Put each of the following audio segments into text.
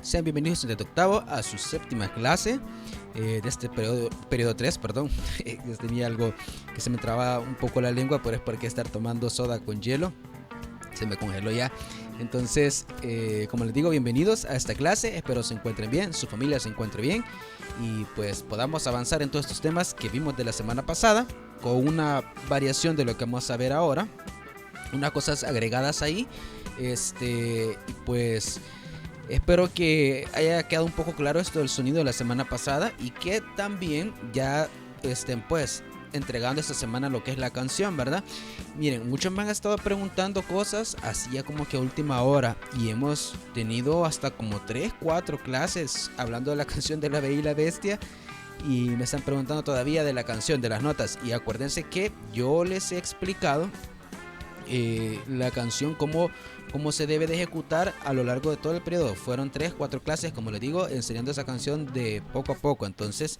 Sean bienvenidos desde octavo a su séptima clase de este periodo 3, perdón. Tenía algo que se me traba un poco la lengua, pero es porque estar tomando soda con hielo. Se me congeló ya. Entonces, como les digo, bienvenidos a esta clase. Espero se encuentren bien, su familia se encuentre bien y pues podamos avanzar en todos estos temas que vimos de la semana pasada, con una variación de lo que vamos a ver ahora, unas cosas agregadas ahí. Pues espero que haya quedado un poco claro esto del sonido de la semana pasada y que también ya estén pues entregando esta semana lo que es la canción, ¿verdad? Miren, muchos me han estado preguntando cosas así ya como que a última hora y hemos tenido hasta como 3, 4 clases hablando de la canción de La Bella y la Bestia y me están preguntando todavía de la canción, de las notas, y acuérdense que yo les he explicado la canción cómo se debe de ejecutar a lo largo de todo el periodo. Fueron 3, 4 clases, como les digo, enseñando esa canción de poco a poco. Entonces,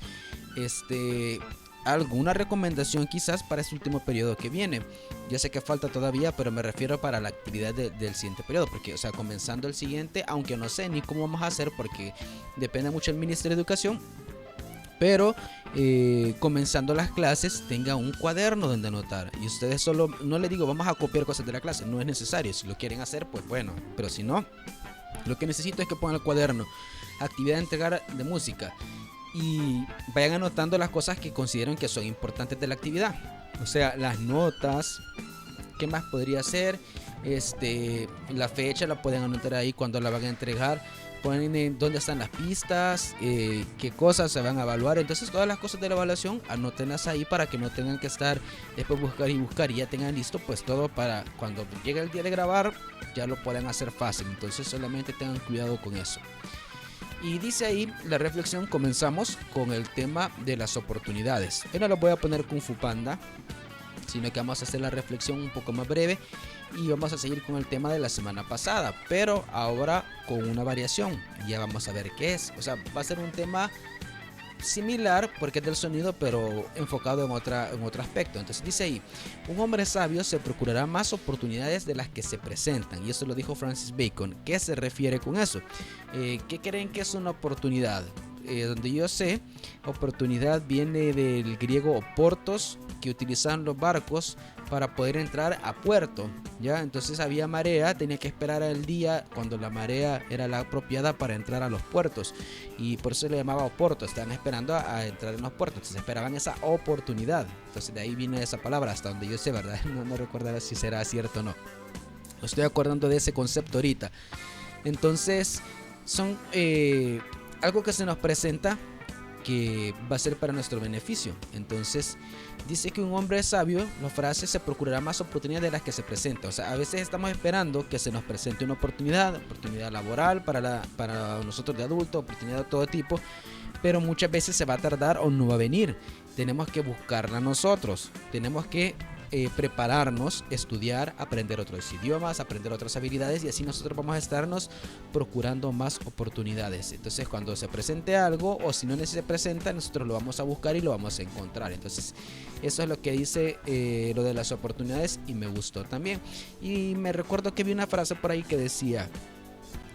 alguna recomendación quizás para este último periodo que viene. Yo sé que falta todavía, pero me refiero para la actividad del siguiente periodo, porque, o sea, comenzando el siguiente, aunque no sé ni cómo vamos a hacer, porque depende mucho del Ministerio de Educación, pero comenzando las clases tenga un cuaderno donde anotar y ustedes solo, no les digo vamos a copiar cosas de la clase, no es necesario, si lo quieren hacer pues bueno, pero si no, lo que necesito es que pongan el cuaderno actividad de entregar de música y vayan anotando las cosas que consideren que son importantes de la actividad, o sea, las notas, qué más podría ser, la fecha la pueden anotar ahí cuando la van a entregar, ponen en dónde están las pistas, qué cosas se van a evaluar. Entonces todas las cosas de la evaluación anótenlas ahí para que no tengan que estar después buscar y ya tengan listo pues todo para cuando llegue el día de grabar ya lo puedan hacer fácil. Entonces solamente tengan cuidado con eso. Y dice ahí la reflexión, comenzamos con el tema de las oportunidades. Yo no lo voy a poner Kung Fu Panda, sino que vamos a hacer la reflexión un poco más breve y vamos a seguir con el tema de la semana pasada, pero ahora con una variación. Ya vamos a ver qué es. O sea, va a ser un tema similar porque es del sonido, pero enfocado en otro aspecto. Entonces dice ahí, un hombre sabio se procurará más oportunidades de las que se presentan. Y eso lo dijo Francis Bacon. ¿Qué se refiere con eso? ¿Qué creen que es una oportunidad? Donde yo sé, oportunidad viene del griego oportos, que utilizaban los barcos para poder entrar a puerto, ¿ya? Entonces había marea, tenía que esperar el día cuando la marea era la apropiada para entrar a los puertos y por eso le llamaba oporto, estaban esperando a entrar en los puertos, entonces esperaban esa oportunidad, entonces de ahí viene esa palabra hasta donde yo sé, ¿verdad? No recuerdo si será cierto o no, me estoy acordando de ese concepto ahorita. Entonces son algo que se nos presenta que va a ser para nuestro beneficio. Entonces dice que un hombre sabio, la frase, se procurará más oportunidades de las que se presentan. O sea, a veces estamos esperando que se nos presente una oportunidad laboral para nosotros de adultos, oportunidad de todo tipo, pero muchas veces se va a tardar o no va a venir. Tenemos que buscarla nosotros, tenemos que prepararnos, estudiar, aprender otros idiomas, aprender otras habilidades y así nosotros vamos a estarnos procurando más oportunidades. Entonces cuando se presente algo o si no se presenta, nosotros lo vamos a buscar y lo vamos a encontrar. Entonces eso es lo que dice lo de las oportunidades y me gustó también. Y me recuerdo que vi una frase por ahí que decía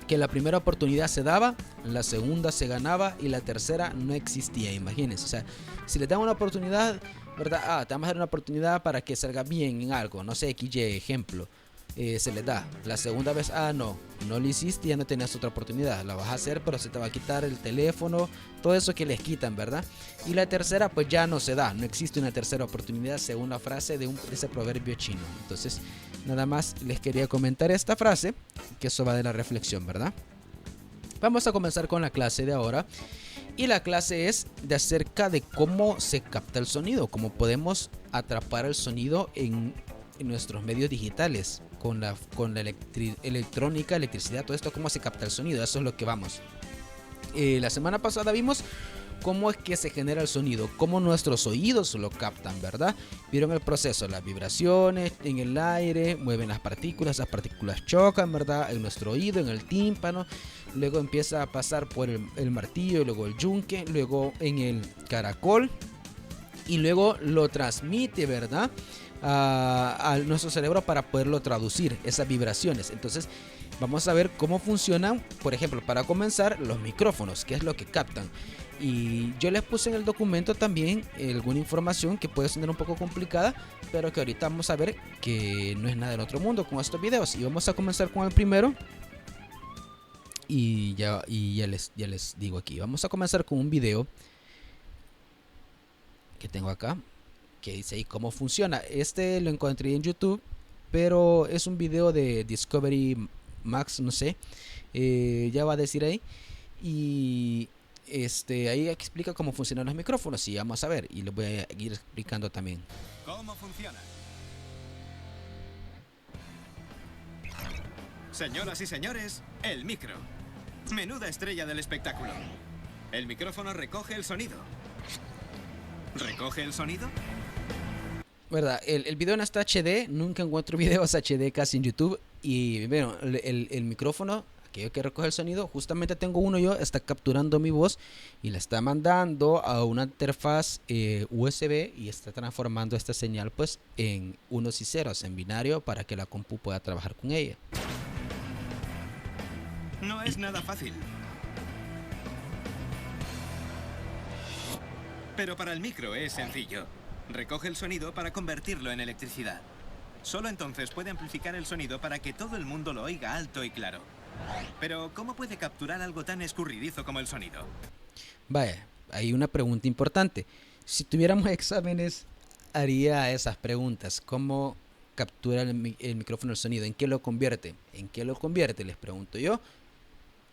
que la primera oportunidad se daba, la segunda se ganaba y la tercera no existía. Imagínense, o sea, si le dan una oportunidad, ¿verdad? Te vamos a dar una oportunidad para que salga bien en algo, no sé, XY ejemplo, se le da. La segunda vez, no lo hiciste, ya no tenías otra oportunidad, la vas a hacer, pero se te va a quitar el teléfono, todo eso que les quitan, ¿verdad? Y la tercera, pues ya no se da, no existe una tercera oportunidad según la frase de ese proverbio chino. Entonces, nada más les quería comentar esta frase, que eso va de la reflexión, ¿verdad? Vamos a comenzar con la clase de ahora. Y la clase es de acerca de cómo se capta el sonido, cómo podemos atrapar el sonido en nuestros medios digitales, con la electrónica, electricidad, todo esto, cómo se capta el sonido, eso es lo que vamos. La semana pasada vimos cómo es que se genera el sonido, cómo nuestros oídos lo captan, ¿verdad? Vieron el proceso, las vibraciones en el aire, mueven las partículas, esas partículas chocan, ¿verdad? En nuestro oído, en el tímpano, luego empieza a pasar por el martillo, luego el yunque, luego en el caracol y luego lo transmite, ¿verdad? a nuestro cerebro para poderlo traducir, esas vibraciones. Entonces vamos a ver cómo funcionan, por ejemplo, para comenzar, los micrófonos, qué es lo que captan. Y yo les puse en el documento también alguna información que puede sonar un poco complicada, pero que ahorita vamos a ver que no es nada del otro mundo con estos videos. Y vamos a comenzar con el primero. Y ya les digo aquí, vamos a comenzar con un video que tengo acá, que dice ahí cómo funciona. Este lo encontré en YouTube, pero es un video de Discovery Max, no sé, ya va a decir ahí. Y ahí explica cómo funcionan los micrófonos y vamos a ver, y les voy a ir explicando también cómo funciona. Señoras y señores, el micro. Menuda estrella del espectáculo. El micrófono recoge el sonido. ¿Recoge el sonido? ¿Verdad? El video no está HD, nunca encuentro videos HD casi en YouTube. Y bueno, el micrófono, aquello que recoge el sonido, justamente tengo uno yo, está capturando mi voz y la está mandando a una interfaz USB y está transformando esta señal pues en unos y ceros, en binario, para que la compu pueda trabajar con ella. No es nada fácil. Pero para el micro es sencillo. Recoge el sonido para convertirlo en electricidad. Solo entonces puede amplificar el sonido para que todo el mundo lo oiga alto y claro. Pero, ¿cómo puede capturar algo tan escurridizo como el sonido? Vaya, hay una pregunta importante. Si tuviéramos exámenes, haría esas preguntas. ¿Cómo captura el micrófono el sonido? ¿En qué lo convierte? ¿En qué lo convierte? Les pregunto yo.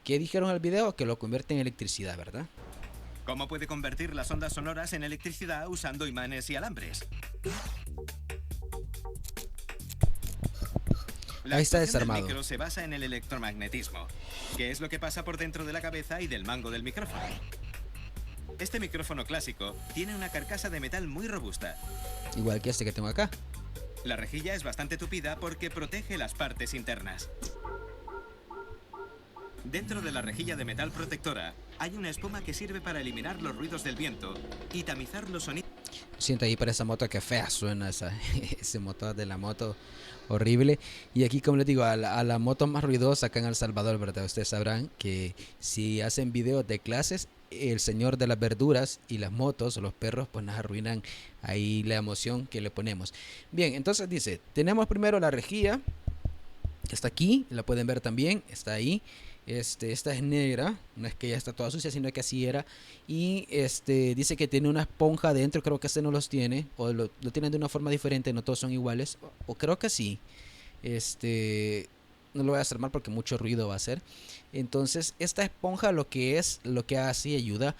¿Qué dijeron en el video? Que lo convierte en electricidad, ¿verdad? ¿Cómo puede convertir las ondas sonoras en electricidad usando imanes y alambres? La Ahí está actuación desarmado. del micro se basa en el electromagnetismo, que es lo que pasa por dentro de la cabeza y del mango del micrófono. Este micrófono clásico tiene una carcasa de metal muy robusta. Igual que este que tengo acá. La rejilla es bastante tupida porque protege las partes internas. Dentro de la rejilla de metal protectora hay una espuma que sirve para eliminar los ruidos del viento y tamizar los sonidos. Siento ahí para esa moto que fea suena ese motor de la moto, horrible. Y aquí, como les digo, a la moto más ruidosa acá en El Salvador, ¿verdad? Ustedes sabrán que si hacen videos de clases, el señor de las verduras y las motos o los perros pues nos arruinan ahí la emoción que le ponemos. Bien, entonces dice, tenemos primero la rejilla, que está aquí, la pueden ver también, está ahí. Esta es negra, no es que ya está toda sucia, sino que así era. Y dice que tiene una esponja dentro, creo que no los tiene, o lo tienen de una forma diferente, no todos son iguales, o creo que sí. No lo voy a hacer mal porque mucho ruido va a hacer. Entonces, esta esponja lo que hace y ayuda,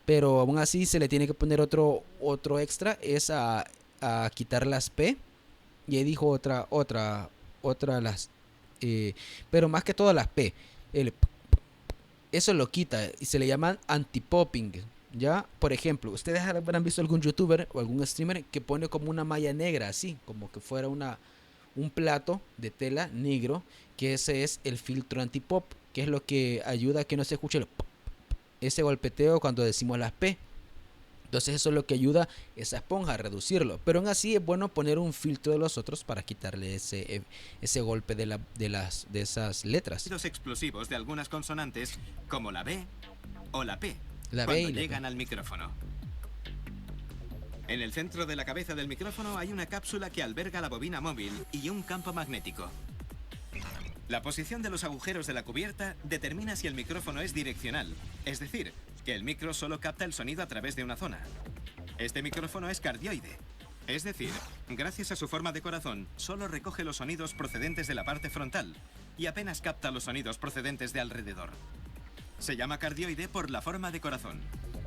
pero aún así se le tiene que poner otro extra, es a quitar las P. Y ahí dijo otra las, pero más que todo las P. Eso lo quita y se le llama anti-popping. Ya, por ejemplo, ustedes habrán visto algún youtuber o algún streamer que pone como una malla negra así, como que fuera un plato de tela negro, que ese es el filtro anti-pop, que es lo que ayuda a que no se escuche ese golpeteo cuando decimos las P. Entonces eso es lo que ayuda esa esponja a reducirlo. Pero aún así es bueno poner un filtro de los otros para quitarle ese golpe de esas letras. Los explosivos de algunas consonantes, como la B o la P, La B cuando y la llegan P. al micrófono. En el centro de la cabeza del micrófono hay una cápsula que alberga la bobina móvil y un campo magnético. La posición de los agujeros de la cubierta determina si el micrófono es direccional, es decir, que el micro solo capta el sonido a través de una zona. Este micrófono es cardioide, es decir, gracias a su forma de corazón, solo recoge los sonidos procedentes de la parte frontal y apenas capta los sonidos procedentes de alrededor. Se llama cardioide por la forma de corazón.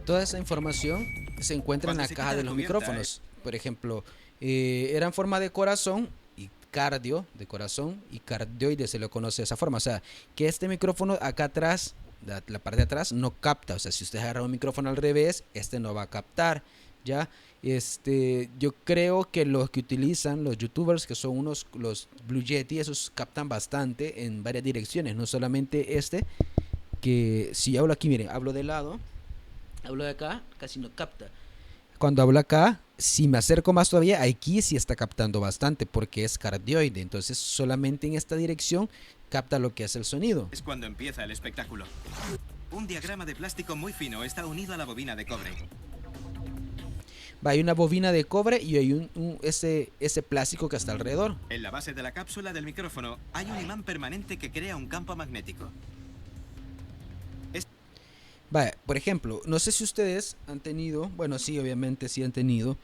Toda esa información se encuentra en la caja de los micrófonos. Por ejemplo, era en forma de corazón y cardio de corazón y cardioide se lo conoce de esa forma. O sea, que este micrófono acá atrás, la parte de atrás, no capta. O sea, si usted agarra un micrófono al revés, no va a captar. Ya, yo creo que los que utilizan los youtubers, que son los Blue Yeti, esos captan bastante en varias direcciones, no solamente que si hablo aquí, miren, hablo de lado, hablo de acá, casi no capta. Cuando hablo acá, si me acerco más todavía, aquí sí está captando bastante porque es cardioide. Entonces solamente en esta dirección capta lo que es el sonido. Es cuando empieza el espectáculo. Un diagrama de plástico muy fino está unido a la bobina de cobre. Va, hay una bobina de cobre y hay ese plástico que está alrededor. En la base de la cápsula del micrófono hay un imán permanente que crea un campo magnético. Va, por ejemplo, no sé si ustedes han tenido, bueno, sí, obviamente sí han tenido,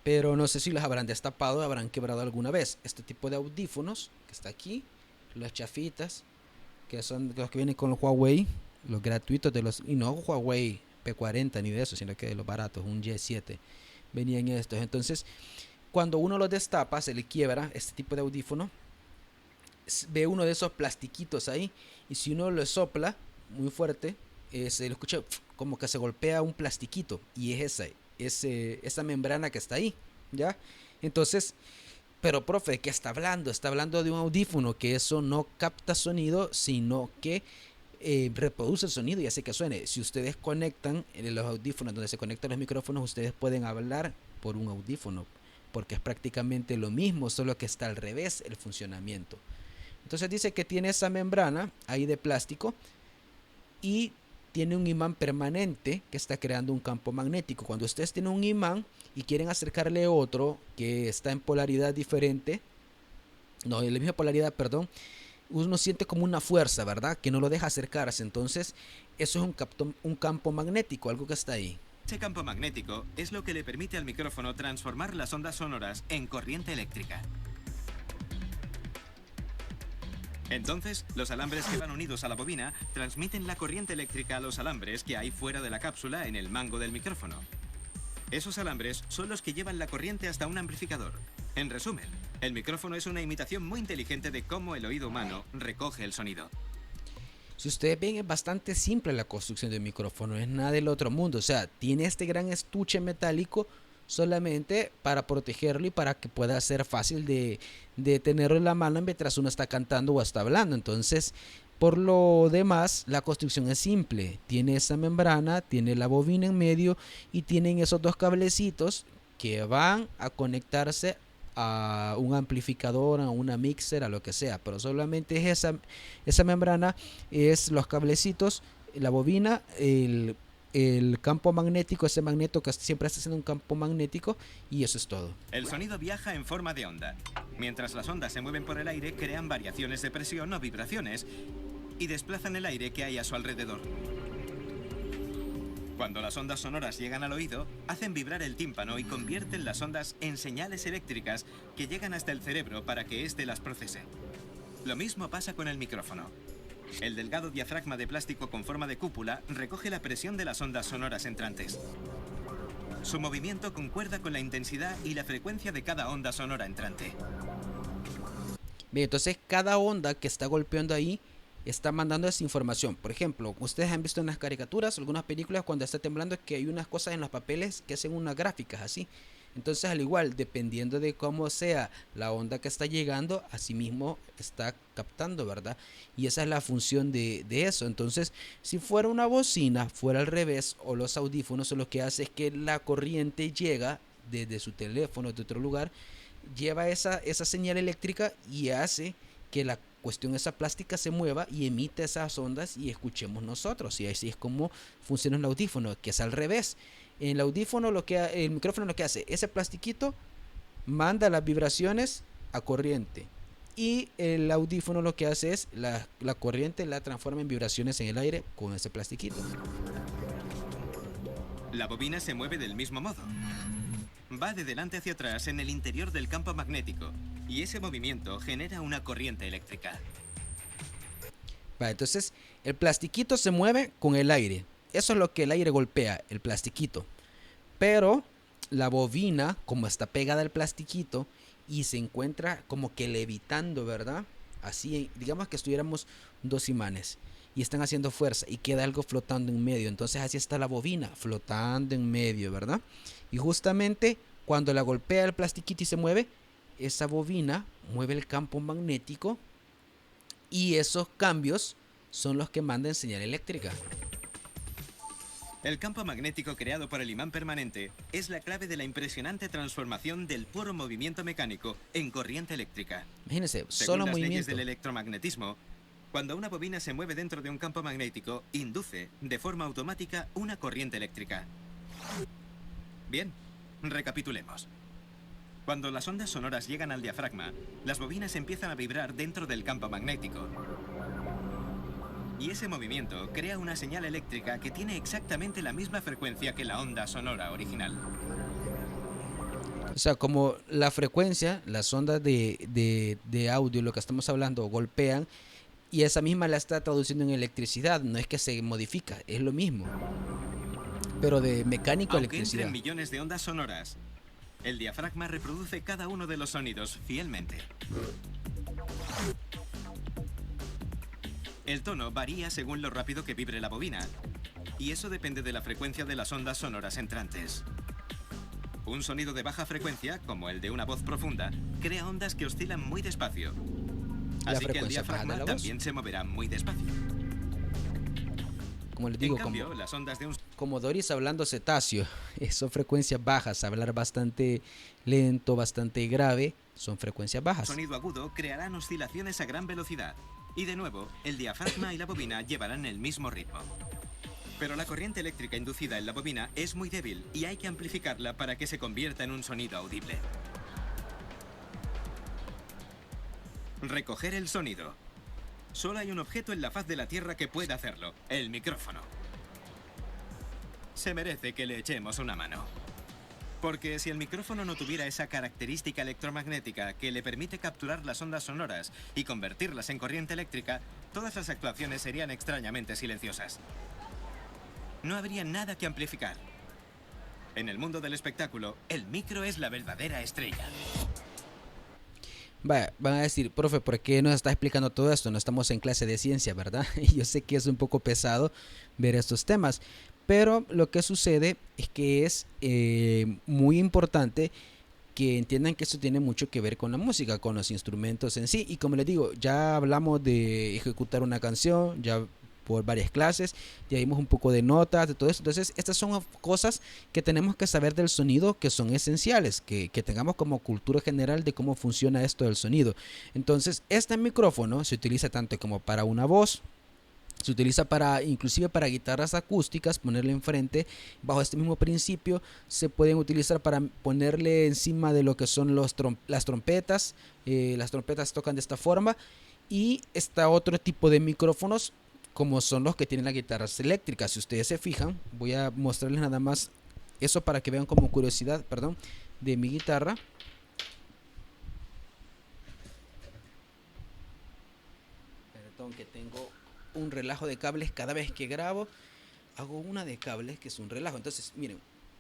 pero no sé si los habrán destapado o habrán quebrado alguna vez. Este tipo de audífonos que está aquí, las chafitas, que son los que vienen con los Huawei, los gratuitos de los, y no Huawei P40 ni de eso, sino que de los baratos, un Y7, venían estos. Entonces, cuando uno los destapa, se le quiebra este tipo de audífono, ve uno de esos plastiquitos ahí, y si uno lo sopla muy fuerte, se lo escucha como que se golpea un plastiquito, y es esa membrana que está ahí, ¿ya? Entonces, pero profe, ¿de qué está hablando? Está hablando de un audífono que eso no capta sonido, sino que reproduce el sonido y hace que suene. Si ustedes conectan en los audífonos donde se conectan los micrófonos, ustedes pueden hablar por un audífono, porque es prácticamente lo mismo, solo que está al revés el funcionamiento. Entonces dice que tiene esa membrana ahí de plástico y tiene un imán permanente que está creando un campo magnético. Cuando ustedes tienen un imán y quieren acercarle otro que está en polaridad diferente, no, en la misma polaridad, perdón, uno siente como una fuerza, ¿verdad? Que no lo deja acercarse. Entonces, eso es un campo magnético, algo que está ahí. Ese campo magnético es lo que le permite al micrófono transformar las ondas sonoras en corriente eléctrica. Entonces, los alambres que van unidos a la bobina transmiten la corriente eléctrica a los alambres que hay fuera de la cápsula en el mango del micrófono. Esos alambres son los que llevan la corriente hasta un amplificador. En resumen, el micrófono es una imitación muy inteligente de cómo el oído humano recoge el sonido. Si ustedes ven, es bastante simple la construcción del micrófono, es nada del otro mundo. O sea, tiene este gran estuche metálico solamente para protegerlo y para que pueda ser fácil de tenerlo en la mano mientras uno está cantando o está hablando. Entonces, por lo demás, la construcción es simple. Tiene esa membrana, tiene la bobina en medio y tienen esos dos cablecitos que van a conectarse a un amplificador, a una mixer, a lo que sea. Pero solamente es esa membrana, es los cablecitos, la bobina, el campo magnético, ese magneto que siempre está haciendo un campo magnético, y eso es todo. El sonido viaja en forma de onda. Mientras las ondas se mueven por el aire, crean variaciones de presión o vibraciones y desplazan el aire que hay a su alrededor. Cuando las ondas sonoras llegan al oído, hacen vibrar el tímpano y convierten las ondas en señales eléctricas que llegan hasta el cerebro para que éste las procese. Lo mismo pasa con el micrófono. El delgado diafragma de plástico con forma de cúpula recoge la presión de las ondas sonoras entrantes. Su movimiento concuerda con la intensidad y la frecuencia de cada onda sonora entrante. Bien, entonces cada onda que está golpeando ahí está mandando esa información. Por ejemplo, ustedes han visto en las caricaturas, algunas películas, cuando está temblando, que hay unas cosas en los papeles que hacen unas gráficas así. Entonces, al igual, dependiendo de cómo sea la onda que está llegando, así mismo está captando, ¿verdad? Y esa es la función de eso. Entonces, si fuera una bocina, fuera al revés, o los audífonos, lo que hace es que la corriente llega desde su teléfono, de otro lugar, lleva esa señal eléctrica y hace que la cuestión esa plástica se mueva y emite esas ondas y escuchemos nosotros. Y así es como funciona el audífono, que es al revés. En el audífono, el micrófono lo que hace, ese plastiquito manda las vibraciones a corriente. Y el audífono lo que hace es la corriente la transforma en vibraciones en el aire con ese plastiquito. La bobina se mueve del mismo modo. Va de delante hacia atrás en el interior del campo magnético y ese movimiento genera una corriente eléctrica. Vale, entonces el plastiquito se mueve con el aire. Eso es lo que el aire golpea, el plastiquito. Pero la bobina, como está pegada al plastiquito y se encuentra como que levitando, ¿verdad? Así, digamos que estuviéramos dos imanes y están haciendo fuerza y queda algo flotando en medio. Entonces así está la bobina, flotando en medio, ¿verdad? Y justamente cuando la golpea el plastiquito y se mueve, esa bobina mueve el campo magnético y esos cambios son los que mandan señal eléctrica. El campo magnético creado por el imán permanente es la clave de la impresionante transformación del puro movimiento mecánico en corriente eléctrica. Imagínense, Según solo las leyes movimiento. del electromagnetismo, cuando una bobina se mueve dentro de un campo magnético, induce de forma automática una corriente eléctrica. Bien, recapitulemos. Cuando las ondas sonoras llegan al diafragma, las bobinas empiezan a vibrar dentro del campo magnético. Y ese movimiento crea una señal eléctrica que tiene exactamente la misma frecuencia que la onda sonora original. O sea, como la frecuencia, las ondas de audio, lo que estamos hablando, golpean y esa misma la está traduciendo en electricidad. No es que se modifica, es lo mismo. Pero de mecánico a Aunque electricidad. entren millones de ondas sonoras, el diafragma reproduce cada uno de los sonidos fielmente. El tono varía según lo rápido que vibre la bobina, y eso depende de la frecuencia de las ondas sonoras entrantes. Un sonido de baja frecuencia, como el de una voz profunda, crea ondas que oscilan muy despacio. Así que el frecuencia baja de diafragma la voz. también se moverá muy despacio. Como les digo, En cambio, las ondas de un como Doris hablando cetáceo, son frecuencias bajas. Hablar bastante lento, bastante grave, son frecuencias bajas. sonido agudo crearán oscilaciones a gran velocidad. Y de nuevo, el diafragma y la bobina llevarán el mismo ritmo. Pero la corriente eléctrica inducida en la bobina es muy débil y hay que amplificarla para que se convierta en un sonido audible. Recoger el sonido. Solo hay un objeto en la faz de la Tierra que puede hacerlo: el micrófono. Se merece que le echemos una mano. Porque si el micrófono no tuviera esa característica electromagnética que le permite capturar las ondas sonoras y convertirlas en corriente eléctrica, todas las actuaciones serían extrañamente silenciosas. No habría nada que amplificar. En el mundo del espectáculo, el micro es la verdadera estrella. Vaya, van a decir, profe, ¿por qué nos está explicando todo esto? No estamos en clase de ciencia, ¿verdad? Y yo sé que es un poco pesado ver estos temas, pero lo que sucede es que es muy importante que entiendan que esto tiene mucho que ver con la música, con los instrumentos en sí. Y como les digo, ya hablamos de ejecutar una canción, ya por varias clases, ya vimos un poco de notas, de todo eso. Entonces, estas son cosas que tenemos que saber del sonido, que son esenciales, que tengamos como cultura general de cómo funciona esto del sonido. Entonces, este micrófono se utiliza tanto como para una voz, se utiliza para inclusive para guitarras acústicas, ponerle enfrente. Bajo este mismo principio se pueden utilizar para ponerle encima de lo que son las trompetas. Las trompetas tocan de esta forma. Y está otro tipo de micrófonos, como son los que tienen las guitarras eléctricas. Si ustedes se fijan, voy a mostrarles nada más eso para que vean como curiosidad, perdón, de mi guitarra. Perdón, que tengo un relajo de cables. Cada vez que grabo hago una de cables que es un relajo. Entonces miren,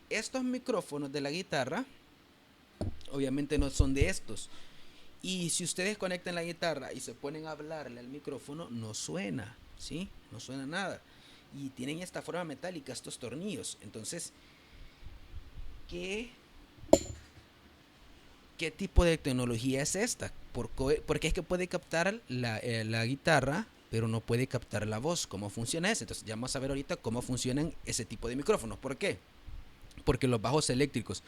estos micrófonos de la guitarra obviamente no son de estos, y si ustedes conectan la guitarra y se ponen a hablarle al micrófono, no suena, ¿sí? No suena nada, y tienen esta forma metálica, estos tornillos. Entonces, ¿qué tipo de tecnología es esta? Porque es que puede captar la guitarra, pero no puede captar la voz. ¿Cómo funciona eso? Entonces ya vamos a ver ahorita cómo funcionan ese tipo de micrófonos. ¿Por qué? Porque los bajos eléctricos,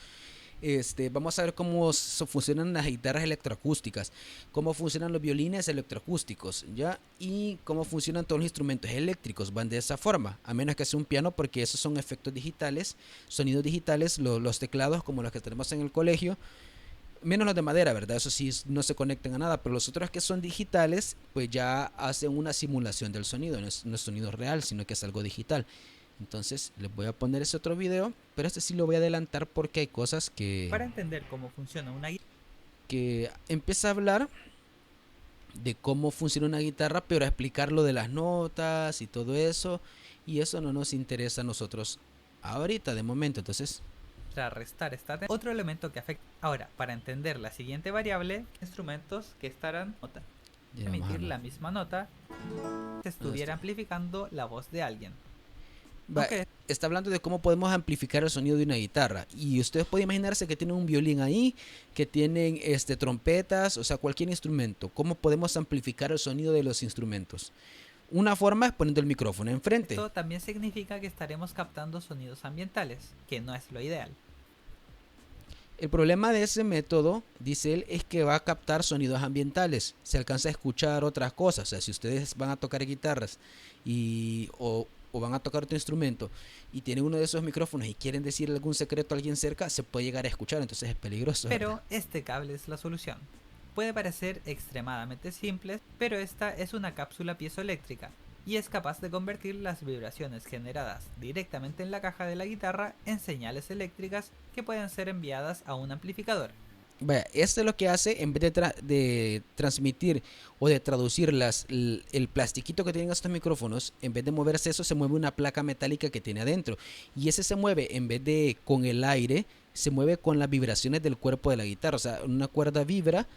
vamos a ver cómo funcionan las guitarras electroacústicas, cómo funcionan los violines electroacústicos, ¿ya? Y cómo funcionan todos los instrumentos eléctricos, van de esa forma, a menos que sea un piano, porque esos son efectos digitales, sonidos digitales. Los teclados como los que tenemos en el colegio, menos los de madera, ¿verdad? Eso sí no se conectan a nada, pero los otros que son digitales, pues ya hacen una simulación del sonido, no es sonido real, sino que es algo digital. Entonces les voy a poner ese otro video, pero este sí lo voy a adelantar porque hay cosas Para entender cómo funciona una guitarra, que empieza a hablar de cómo funciona una guitarra, pero a explicar lo de las notas y todo eso, y eso no nos interesa a nosotros ahorita de momento. Entonces, restar, estar otro elemento que afecta. Ahora, para entender la siguiente variable, instrumentos que estarán nota, ya vamos a emitir ver. la misma nota se estuviera amplificando la voz de alguien. Va, Ok. está hablando de cómo podemos amplificar el sonido de una guitarra, y ustedes pueden imaginarse que tienen un violín ahí, que tienen trompetas, o sea, cualquier instrumento. ¿Cómo podemos amplificar el sonido de los instrumentos? Una forma es poniendo el micrófono enfrente. Esto también significa que estaremos captando sonidos ambientales, que no es lo ideal. El problema de ese método, dice él, es que va a captar sonidos ambientales. Se alcanza a escuchar otras cosas. O sea, si ustedes van a tocar guitarras o van a tocar otro instrumento y tienen uno de esos micrófonos y quieren decir algún secreto a alguien cerca, se puede llegar a escuchar. Entonces es peligroso. Pero ¿verdad? este cable es la solución. Puede parecer extremadamente simple, pero esta es una cápsula piezoeléctrica y es capaz de convertir las vibraciones generadas directamente en la caja de la guitarra en señales eléctricas que pueden ser enviadas a un amplificador. Vaya, esto es lo que hace, en vez de transmitir o de traducir el plastiquito que tienen estos micrófonos, en vez de moverse eso, se mueve una placa metálica que tiene adentro. Y ese se mueve, en vez de con el aire, se mueve con las vibraciones del cuerpo de la guitarra. O sea, una cuerda vibra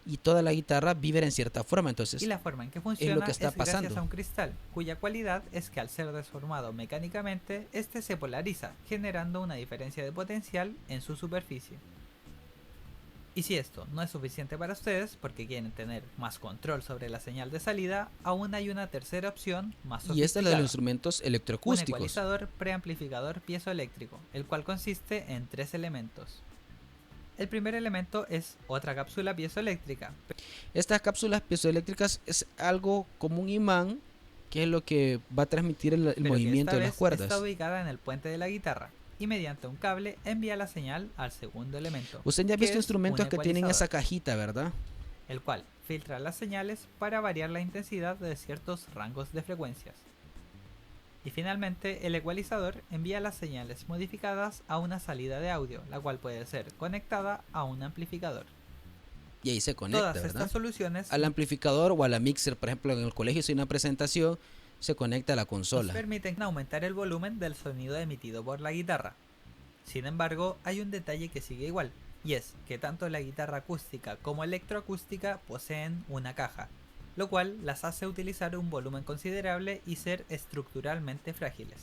y toda la guitarra vibra en cierta forma. Entonces, Y la forma en que funciona lo que está es gracias pasando. a un cristal, cuya cualidad es que al ser deformado mecánicamente, este se polariza, generando una diferencia de potencial en su superficie. Y si esto no es suficiente para ustedes, porque quieren tener más control sobre la señal de salida, aún hay una tercera opción más sofisticada. y esta es la de los instrumentos Un electroacústicos. ecualizador preamplificador piezoeléctrico, el cual consiste en 3 elementos. El primer elemento es otra cápsula piezoeléctrica, Estas cápsulas piezoeléctricas es algo como un imán, que es lo que va a transmitir el pero que movimiento esta de las vez cuerdas. está ubicada en el puente de la guitarra y mediante un cable envía la señal al segundo elemento. Usted ya ha que visto es instrumentos un que tienen esa ecualizador, cajita, ¿verdad? el cual filtra las señales para variar la intensidad de ciertos rangos de frecuencias. Y finalmente, el ecualizador envía las señales modificadas a una salida de audio, la cual puede ser conectada a un amplificador. Y ahí se conecta, Todas ¿verdad? estas soluciones Al amplificador o a la mixer, por ejemplo, en el colegio si hay una presentación, se conecta a la nos consola. permiten aumentar el volumen del sonido emitido por la guitarra. Sin embargo, hay un detalle que sigue igual, y es que tanto la guitarra acústica como electroacústica poseen una caja, lo cual las hace utilizar un volumen considerable y ser estructuralmente frágiles.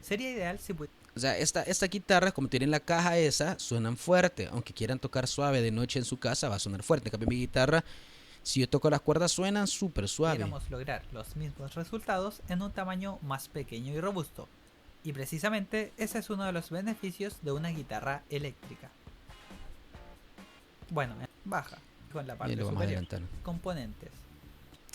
Sería ideal si O sea, esta guitarra, como tienen la caja esa, suenan fuerte. Aunque quieran tocar suave de noche en su casa, va a sonar fuerte. En cambio, mi guitarra, si yo toco las cuerdas, suenan súper suave. pudiéramos lograr los mismos resultados en un tamaño más pequeño y robusto. Y precisamente ese es uno de los beneficios de una guitarra eléctrica. Bueno, baja, con la parte Y lo vamos a superior. adelantar. Componentes.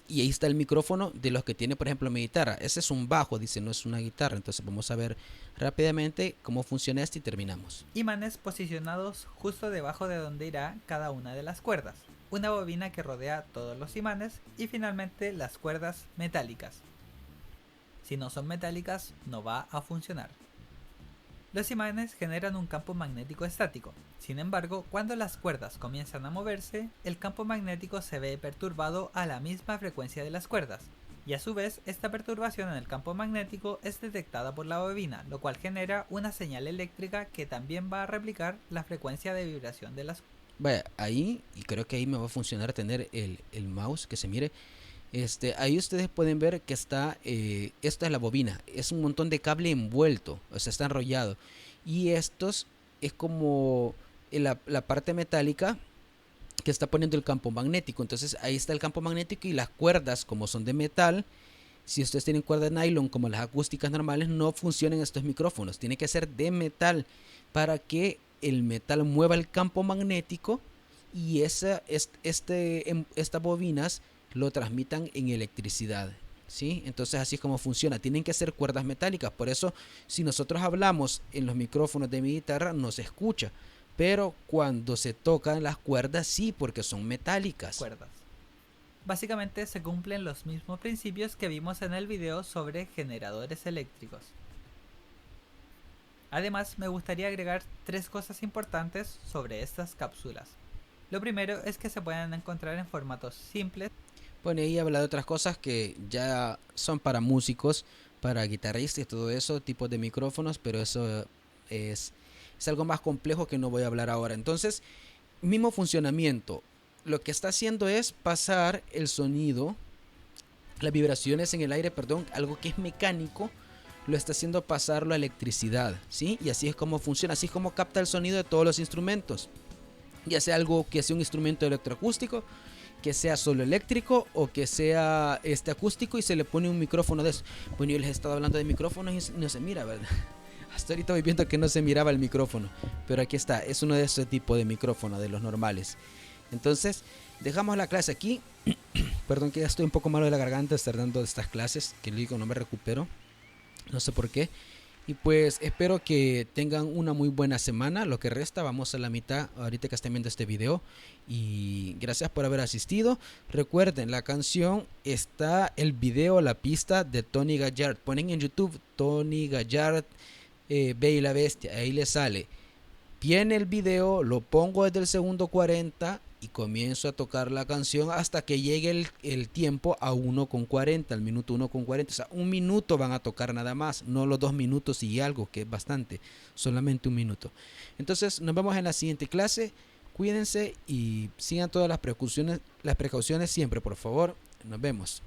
Y ahí está el micrófono de los que tiene, por ejemplo, mi guitarra. Ese es un bajo, dice, no es una guitarra. Entonces vamos a ver rápidamente cómo funciona esto y terminamos. Imanes posicionados justo debajo de donde irá cada una de las cuerdas. Una bobina que rodea todos los imanes y finalmente las cuerdas metálicas. Si no son metálicas, no va a funcionar. Los imanes generan un campo magnético estático. Sin embargo, cuando las cuerdas comienzan a moverse, el campo magnético se ve perturbado a la misma frecuencia de las cuerdas. Y a su vez, esta perturbación en el campo magnético es detectada por la bobina, lo cual genera una señal eléctrica que también va a replicar la frecuencia de vibración de las cuerdas. Vaya, ahí, y creo que ahí me va a funcionar tener el mouse, que se mire. Ahí ustedes pueden ver que está, esta es la bobina, es un montón de cable envuelto, o sea, está enrollado. Y estos es como la parte metálica que está poniendo el campo magnético. Entonces ahí está el campo magnético y las cuerdas, como son de metal, si ustedes tienen cuerdas de nylon como las acústicas normales, no funcionan estos micrófonos. Tiene que ser de metal para que el metal mueva el campo magnético y estas bobinas lo transmitan en electricidad, ¿sí? Entonces así es como funciona. Tienen que ser cuerdas metálicas. Por eso si nosotros hablamos en los micrófonos de mi guitarra no se escucha, pero cuando se tocan las cuerdas sí, porque son metálicas. Básicamente se cumplen los mismos principios que vimos en el video sobre generadores eléctricos. Además, me gustaría agregar 3 cosas importantes sobre estas cápsulas. Lo primero es que se pueden encontrar en formatos simples. Bueno, ahí habla de otras cosas que ya son para músicos, para guitarristas y todo eso, tipos de micrófonos, pero eso es algo más complejo que no voy a hablar ahora. Entonces, mismo funcionamiento. Lo que está haciendo es pasar el sonido, las vibraciones en el aire, perdón, algo que es mecánico, lo está haciendo pasarlo a electricidad, ¿sí? Y así es como funciona, así es como capta el sonido de todos los instrumentos. ya sea algo que sea un instrumento electroacústico, que sea solo eléctrico o que sea acústico y se le pone un micrófono de eso. Bueno, yo les he estado hablando de micrófonos y no se mira, ¿verdad? Hasta ahorita voy viendo que no se miraba el micrófono, pero aquí está, es uno de ese tipo de micrófono, de los normales. Entonces, dejamos la clase aquí. Perdón que ya estoy un poco malo de la garganta estar dando estas clases, que le digo, no me recupero, no sé por qué. Y pues espero que tengan una muy buena semana. Lo que resta, vamos a la mitad ahorita que estén viendo este video. Y gracias por haber asistido. Recuerden, la canción está, el video, la pista de Tony Gallard. Ponen en YouTube Tony Gallard, Bella y la Bestia, ahí les sale. Viene el video, lo pongo desde el segundo 40 y comienzo a tocar la canción hasta que llegue el tiempo a 1:40, al minuto 1:40. O sea, un minuto van a tocar nada más, no los 2 minutos y algo, que es bastante, solamente un minuto. Entonces, nos vemos en la siguiente clase. Cuídense y sigan todas las precauciones siempre, por favor. Nos vemos.